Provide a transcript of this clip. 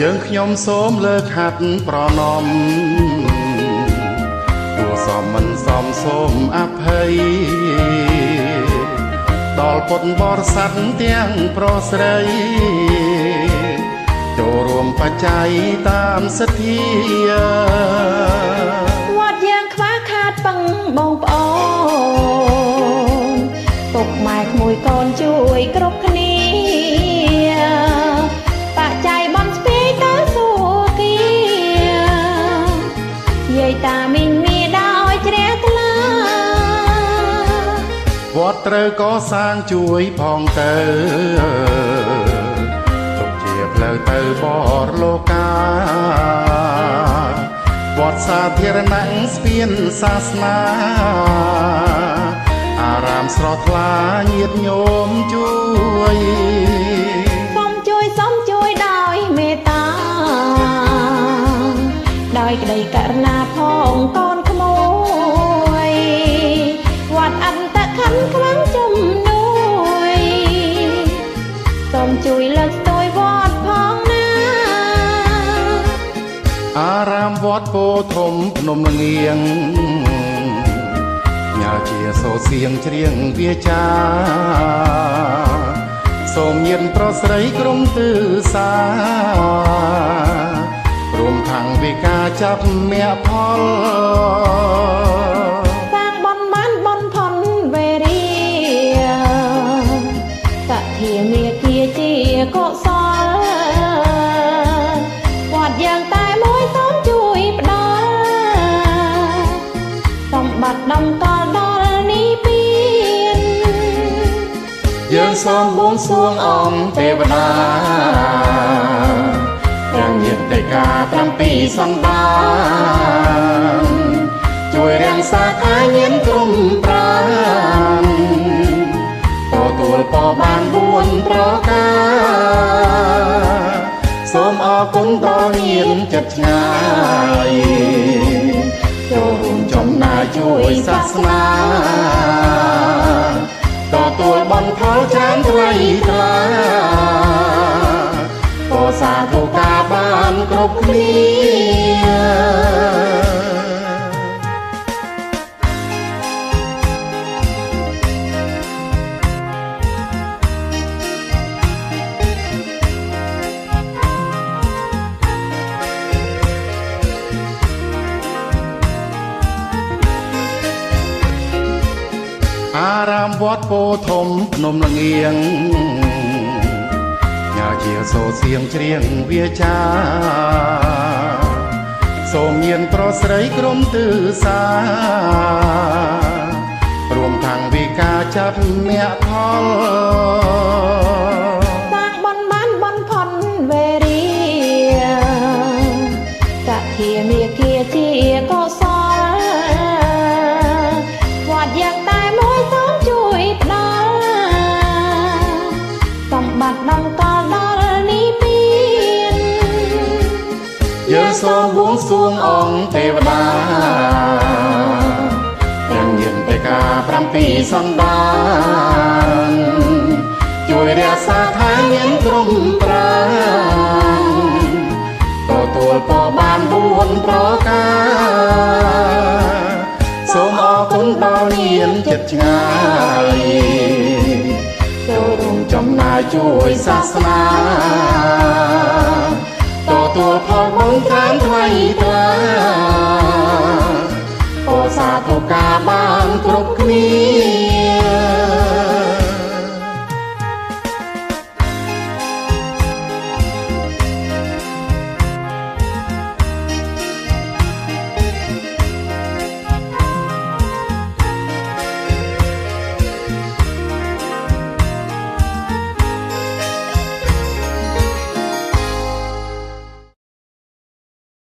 យើងខ្ញុំសូមលើកហាត់ប្រណមគួរសមមិនសមសូមអភ័យដល់ពុទ្ធបរិស័ទទាំងប្រុសស្រីចូលរួមបច្ច័យតាមសទ្ធាវត្តយើងខ្វះខាតពឹងបងប្អូនពុកម៉ែក្មួយកូនជួយគ្រប់គ្នាបច្ច័យបំស្ពាយទៅសុគាយាយតាមីងមីដោយជ្រះថ្លាវត្តត្រូវកសាងជួយផងទៅទុកជាផ្លូវទៅបរលោកាវត្តសាធារណៈស្ពានសាសនាអារាមស្រស់ថ្លាញាតិញោមជួយសូមជួយដោយមេត្តាដោយក្តីករុណាផងកូនក្មួយវត្តអន្តខណ្ឌខ្លាំងជំនួយសូមជួយលើកស្ទួយវត្តផងណាអារាមវត្តពោធំភ្នំល្ងៀងញ៉ាជាសូរសៀងច្រៀងវាចាសូមញាតិប្រុសស្រីក្រុមទិសារួមខាងវិការចាប់មគ្គផលសាងបនបានបនផុនវេរីសទ្ធាមេគាជាកុសលវត្តយើងតែមួយសូមជួយផ្ដល់សម្បត្តិដំកល់ដល់នេះពៀនយើងសូមបួងសួងអង្គទេវតាទាំងញាតិការ7សន្តានជួយរាំងសាខាញាណក្រុមប្រាណទទួលពរបាន4ប្រការសូមអរគុណដល់ញាតិចិត្តឆ្ងាយចូលរួមចំណែកជួយសាសនាទទួលបន្ថយច្រើនថ្លៃថ្លាក៏សាធុការបានគ្រប់គ្នាអារាមវត្តពោធំភ្នំល្ងៀងញ៉ាជាសូរសៀងច្រៀងវាចាសូមញាតិប្រុសស្រីក្រុមទិសារួមខាងវិការចាប់មគ្គផលសាងបនបានបនផុនវេរីសទ្ធាមេគាជាកុសលវត្តយើងតែមួយសូមជួយផ្ដល់សម្បត្តិដំកល់ដល់នេះពៀនយើងសូមបួងសួងអង្គទេវតាទាំងញាតិការ7សន្តានជួយរក្សាឋានញាណក្រុមប្រាណទទួលពរបាន4ប្រការសូមអរគុណដល់ញាតិចិត្តឆ្ងាយចូលរួមចំណែកជួយសាសនាទទួលផលបុណ្យច្រើនថ្លៃថ្លាក៏សាធុការបានគ្រប់គ្នា